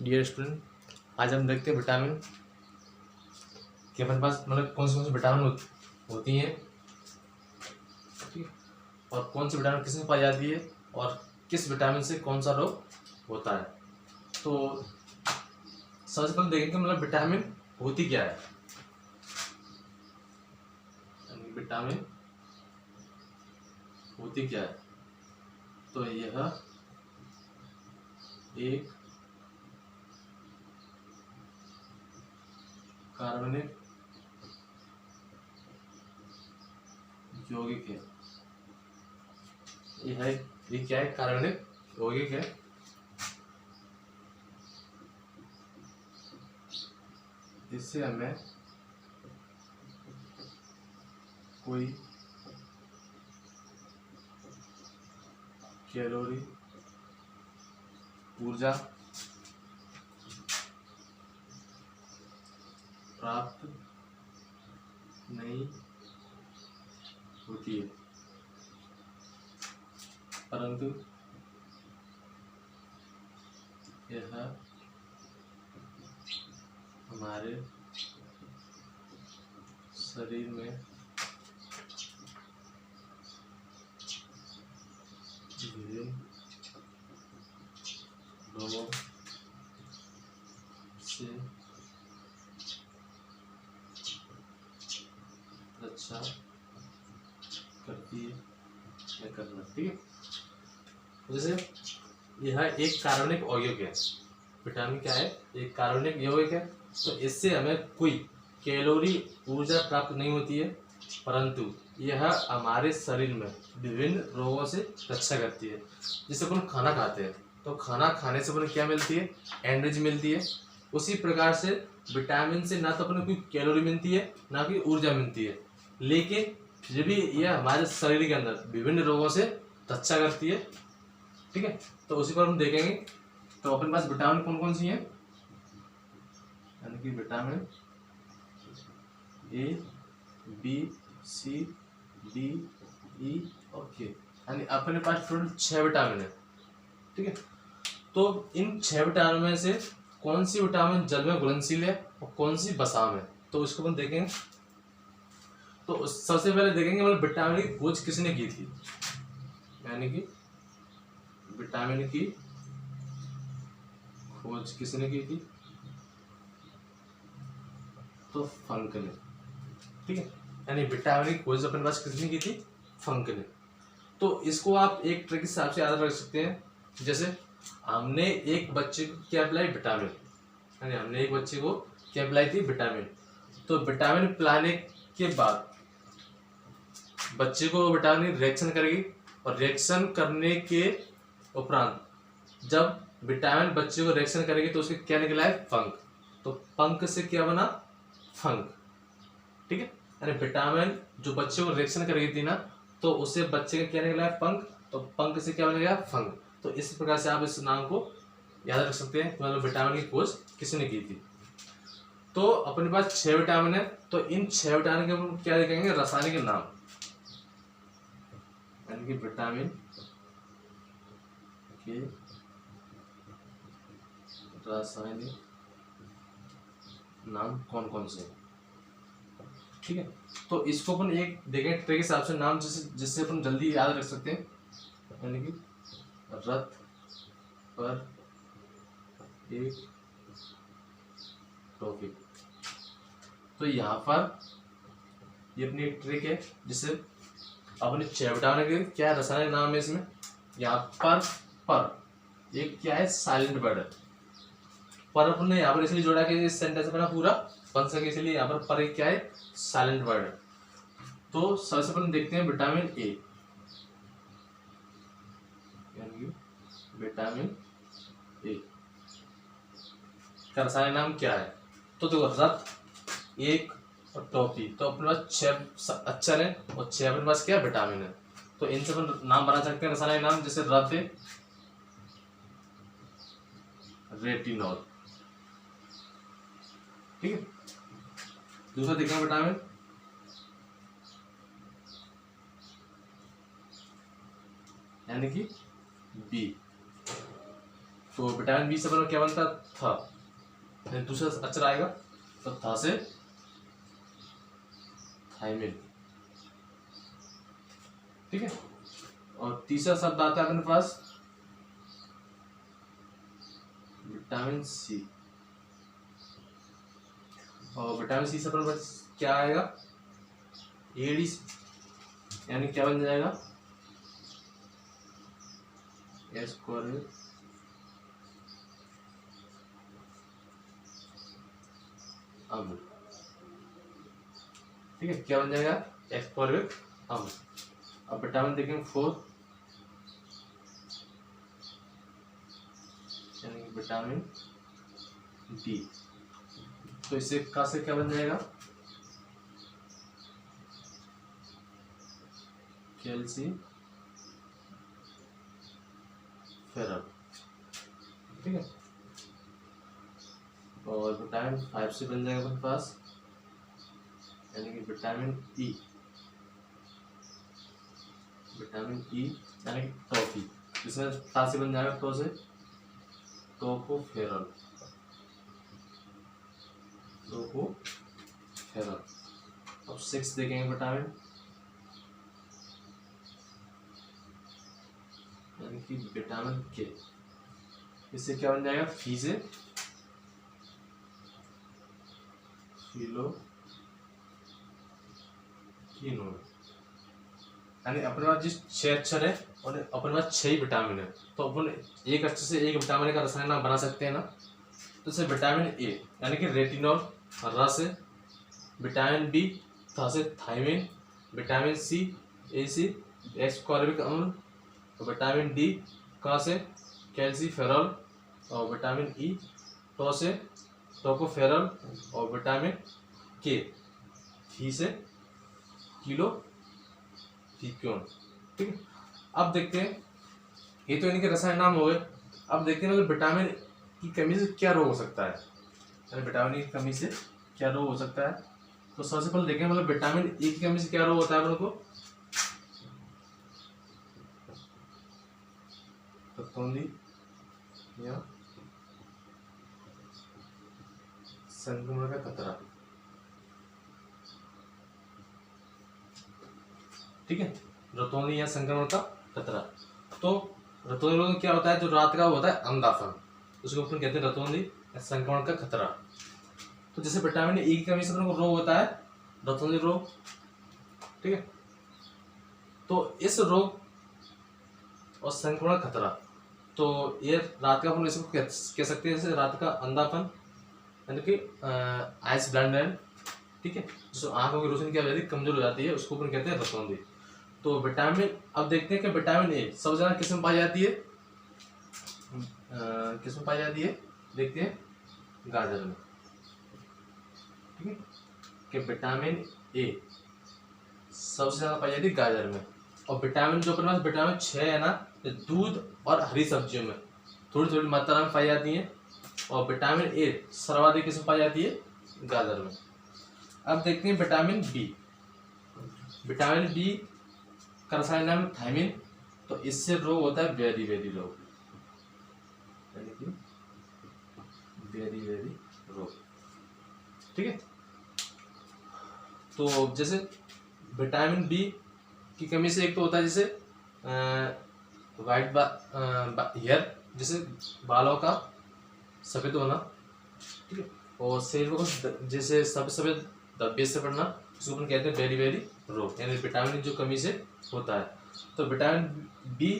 Dear student, आज हम देखते हैं विटामिन कि हमारे पास मतलब कौन सी विटामिन होती हैं, ठीक है, और कौन सी विटामिन किस में पाई जाती है और किस विटामिन से कौन सा रोग होता है। तो सबसे पहले देखेंगे मतलब विटामिन होती क्या है। विटामिन होती क्या है, तो यह एक कार्बनिक यौगिक है। ये क्या है? कार्बनिक यौगिक है। इससे हमें कोई कैलोरी ऊर्जा प्राप्त नहीं होती है, परंतु यह हमारे शरीर में विभिन्न रोगों से रक्षा करती है या कर सकती है। जैसे यह एक कार्बनिक यौगिक है। विटामिन क्या है? एक कार्बनिक यौगिक है। तो इससे हमें कोई कैलोरी ऊर्जा प्राप्त नहीं होती है, परंतु यह हमारे शरीर में विभिन्न रोगों से रक्षा करती है। जैसे अपन खाना खाते हैं तो खाना खाने से अपन क्या मिलती है? एनर्जी मिलती है। उसी प्रकार से विटामिन से ना तो अपन कोई कैलोरी मिलती है ना कोई ऊर्जा मिलती है, लेकिन फिर भी यह हमारे शरीर के अंदर विभिन्न रोगों से रक्षा करती है। ठीक है, तो उसी पर हम देखेंगे। तो अपने पास विटामिन कौन कौन सी हैं, यानी कि vitamin A, B, C, D, E और के, यानी अपने पास टोटल 6 विटामिन है। ठीक है, तो इन 6 विटामिन में से कौन सी विटामिन जल में घुलनशील है और कौन सी वसा में, तो इसको हम देखेंगे। तो सबसे पहले देखेंगे मतलब विटामिन की खोज किसने की थी, यानी कि विटामिन की खोज किसने की थी, तो फंक ने। ठीक है, यानी विटामिन की खोज अपने पास किसने की थी? फंक ने। तो इसको आप एक ट्रिक के हिसाब से याद रख सकते हैं। जैसे हमने एक बच्चे को क्या पिलाई? विटामिन, यानी हमने एक बच्चे को क्या पिलाई थी? विटामिन। तो विटामिन पिलाने के बाद बच्चे को विटामिन रिएक्शन करेगी, और रिएक्शन करने के उपरांत जब विटामिन बच्चे को रिएक्शन करेगी तो उसके क्या निकला है? फंक। तो पंख से क्या बना? फंक। ठीक है, यानी विटामिन जो बच्चे को रिएक्शन करेगी थी ना, तो उससे बच्चे का क्या निकला है? पंख। तो पंख से क्या बनेगा? फंक। तो इस प्रकार से आप इस नाम को याद रख सकते हैं, मतलब विटामिन की खोज किसने की थी। तो अपने पास 6 विटामिन है, तो इन 6 विटामिन के हम क्या देखेंगे? रासायनिक नाम, यानी कि विटामिन के रासायनिक नाम कौन कौन से। ठीक है, तो इसको अपन एक देखें ट्रिक के हिसाब से नाम, जिससे अपन जल्दी याद रख सकते हैं, यानी कि रथ पर एक टॉपिक। तो यहाँ पर ये अपनी एक ट्रिक है, जिससे अपने 6 विटामिन के क्या रासायनिक नाम है इसमें। यहाँ पर एक क्या है? Silent word. पर अपने यहाँ पर इसलिए जोड़ा कि इस सेंटेंस अपना पूरा बन सके, इसलिए यहाँ पर एक क्या है? Silent word. तो सबसे पहले देखते हैं विटामिन ए, यानी विटामिन ए का रासायनिक नाम क्या है। तो देखो, रथ, एक और टॉपी, तो अपने पास 6 अक्षर है और 6 अपने पास क्या है? विटामिन है। तो इनसे अपन नाम बना सकते हैं रासायनिक नाम, जैसे रथ है रेटिनॉल। ठीक है, दूसरा देखना विटामिन यानी कि बी, तो विटामिन बी से अपना क्या बनता था, दूसरा अक्षर आएगा तो था से थायमिन, ठीक है। और तीसरा शब्द आता है अपने पास विटामिन सी, और विटामिन सी से अपने पास क्या आएगा, एडीसी, यानी क्या बन जाएगा, एस्कॉर्बिक अम्ल, ठीक है। क्या बन जाएगा, एस्कॉर्बिक अम्ल। अब विटामिन देखेंगे 4, यानी विटामिन डी, तो इससे का से क्या बन जाएगा, कैल्शियम फेरल, ठीक है। और विटामिन 5 से बन जाएगा अपने पास, यानी कि विटामिन ई, विटामिन ई यानी कि टॉफी, जिसमें ता से बन जाएगा तो से टोकोफेरल, टोकोफेरल। अब 6 देखेंगे विटामिन, यानी कि विटामिन के, इससे क्या बन जाएगा, फी से फिलोक्विनोन, यानी अपने पास जिस 6 अक्षर है और अपने पास 6 ही विटामिन है, तो अपन एक अक्षर से एक विटामिन का रसायन नाम बना सकते हैं ना। तो जैसे विटामिन ए यानी कि रेटिनॉल, रस है, विटामिन बी था से thiamine, vitamin C acid ascorbic अम्ल, विटामिन डी का से कैल्सीफेरॉल, और विटामिन ई तो से टोकोफेरल, और विटामिन के फी से किलोफिक्योन, ठीक है। अब देखते हैं, ये तो इनके रसायन नाम हो गए। अब देखते हैं मतलब विटामिन की कमी से क्या रोग हो सकता है, यानी विटामिन की कमी से क्या रोग हो सकता है। तो सबसे पहले देखें मतलब विटामिन ई की कमी से क्या रोग होता है, अपने को फफूंदी या संक्रमण का खतरा, ठीक है, रतौंधी या संक्रमण का खतरा। तो रतौंधी रोग में क्या होता है, जो रात का होता है अंधापन, उसको अपन कहते हैं रतौंधी या संक्रमण का खतरा। तो जैसे विटामिन ई की कमी से अपन को रोग होता है रतौंधी रोग, ठीक है। तो इस रोग और संक्रमण का खतरा, तो ये रात का अपन इसको कह सकते हैं, जैसे रात का अंधापन यानी कि आइस ब्लाइंडनेस, ठीक है, जो आंखों की रोशनी क्या हो जाती है, कमजोर हो जाती है, उसको अपन कहते हैं रतौंधी। तो विटामिन, अब देखते हैं कि विटामिन ए सबसे ज्यादा किस में पाई जाती है, किस में पाई जाती है, देखते हैं गाजर में, ठीक है, कि विटामिन ए सबसे ज्यादा पाई जाती है गाजर में। और विटामिन जो अपने पास विटामिन 6 है ना, दूध और हरी सब्जियों में थोड़ी थोड़ी मात्रा में पाई जाती है, और विटामिन ए सर्वाधिक किसमें पाई जाती है, गाजर में। अब देखते हैं विटामिन बी, विटामिन बी का रसायन नाम थायमिन, तो इससे रोग होता है बेरी बेरी रोग, यानी कि बेरी बेरी रोग, ठीक है। तो जैसे विटामिन बी की कमी से एक तो होता है जैसे वाइट हेयर, जैसे बालों का सफेद होना, ठीक है, और शरीर को जैसे सफेद धब्बे से पड़ना, उसको अपन कहते हैं बेरी बेरी रोग, यानी विटामिन जो कमी से होता है। तो विटामिन बी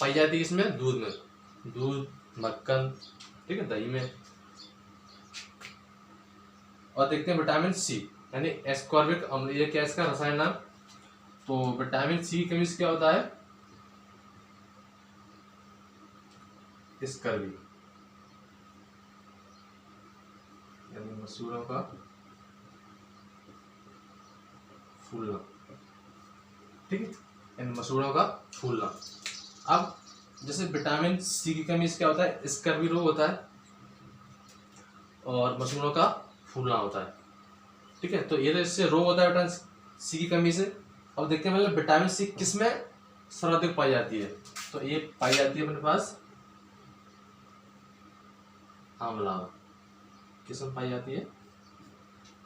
पाई जाती है इसमें दूध में, दूध, मक्खन, ठीक है, दही में। और देखते हैं विटामिन सी यानी एस्कॉर्बिक अम्ल, ये क्या इसका रसायन नाम। तो विटामिन सी की कमी से क्या होता है, स्कर्वी, यानी मसूड़ों का फूलना, ठीक है, यानी मसूड़ों का फूलना। अब जैसे विटामिन सी की कमी से क्या होता है, स्कर्वी रोग होता है और मसूड़ों का फूलना होता है, ठीक है। तो ये तो इससे रोग होता है विटामिन सी की कमी से। अब देखते हैं मतलब विटामिन सी किसमें सर्वाधिक पाई जाती है, तो ये पाई जाती है अपने पास आम्लांग, किसमें पाई जाती है?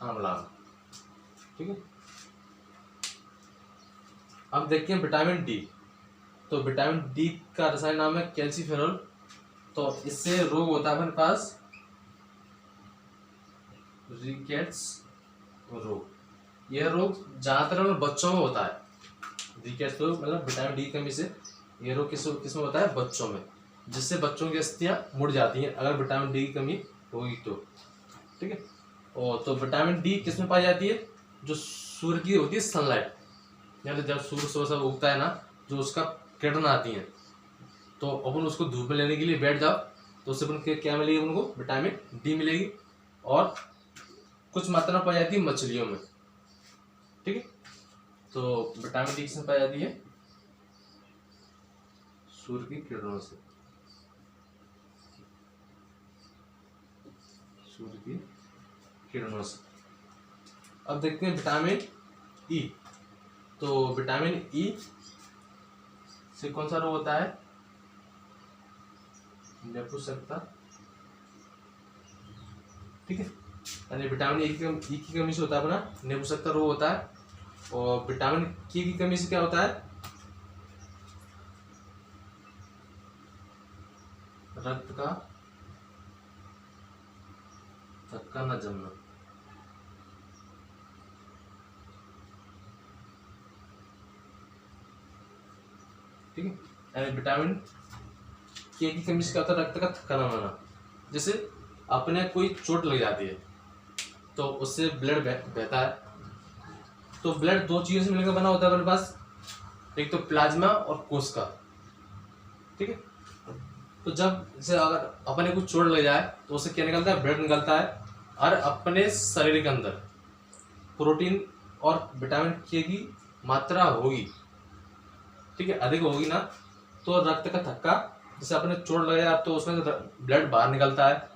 आम्लांग। ठीक है, अब देखते हैं विटामिन डी। तो विटामिन डी का रसायन नाम है कैल्सीफेरॉल। तो इससे रोग होता है अपने पास रिकेट्स रोग। यह रोग ज्यादातर बच्चों में होता है। रिकेट्स रोग मतलब विटामिन डी की कमी से यह रोग किसमें होता है? बच्चों में, जिससे बच्चों की अस्थियां मुड़ जाती हैं अगर विटामिन डी की कमी होगी तो। ठीक है, और तो विटामिन डी किसमें पाई जाती है? जो सूर्य की होती है सनलाइट, यानी जब सूर्य सुबह उगता है ना, जो उसका किरण आती है, तो अपन उसको धूप में लेने के लिए बैठ जाओ तो उससे अपन क्या मिलेगी? उनको विटामिन डी मिलेगी। और कुछ मात्रा में पाई जाती है मछलियों में। ठीक है, तो विटामिन डी किसमें पाई जाती है? सूर्य की किरणों से, सूर्य की किरणों से। अब देखते हैं विटामिन ई। तो विटामिन ई से कौन सा रोग होता है? नपुंसकता। ठीक है, यानी विटामिन ई की कमी से होता है अपना नपुंसकता रोग होता है। और विटामिन के की कमी से क्या होता है? रक्त का थक्का न जमना। ठीक है, यानी विटामिन के की कमी से क्या होता है? रक्त का थक्का न होना। जैसे अपने कोई चोट लग जाती है तो उससे ब्लड बहता है। तो ब्लड दो चीजों से मिलकर बना होता है अपने पास, एक तो प्लाज्मा और कोशिका। ठीक है, तो जब जैसे अगर अपने को चोट लग जाए तो उससे क्या निकलता है? ब्लड निकलता है। और अपने शरीर के अंदर प्रोटीन और विटामिन के की मात्रा होगी, ठीक है, अधिक होगी ना, तो रक्त का थक्का, जैसे अपने चोट लग जाए तो उसमें ब्लड बाहर निकलता है।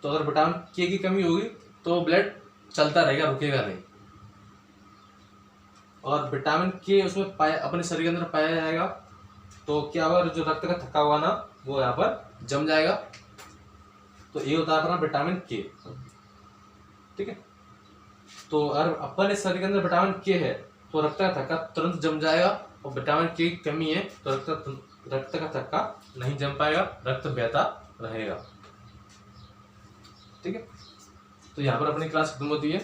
तो अगर विटामिन के की कमी होगी तो ब्लड चलता रहेगा, रुकेगा नहीं। और विटामिन के उसमें अपने शरीर के अंदर पाया जाएगा तो क्या होगा? जो रक्त का थक्का हुआ ना, वो यहाँ पर जम जाएगा। तो ये होता है अपना विटामिन के। ठीक है, तो अगर अपने शरीर के अंदर विटामिन के है तो रक्त का थक्का तुरंत जम जाएगा। और विटामिन के की कमी है तो रक्त का थक्का नहीं जम पाएगा, रक्त बहता रहेगा। ठीक है, तो यहाँ पर अपनी क्लास खत्म होती है।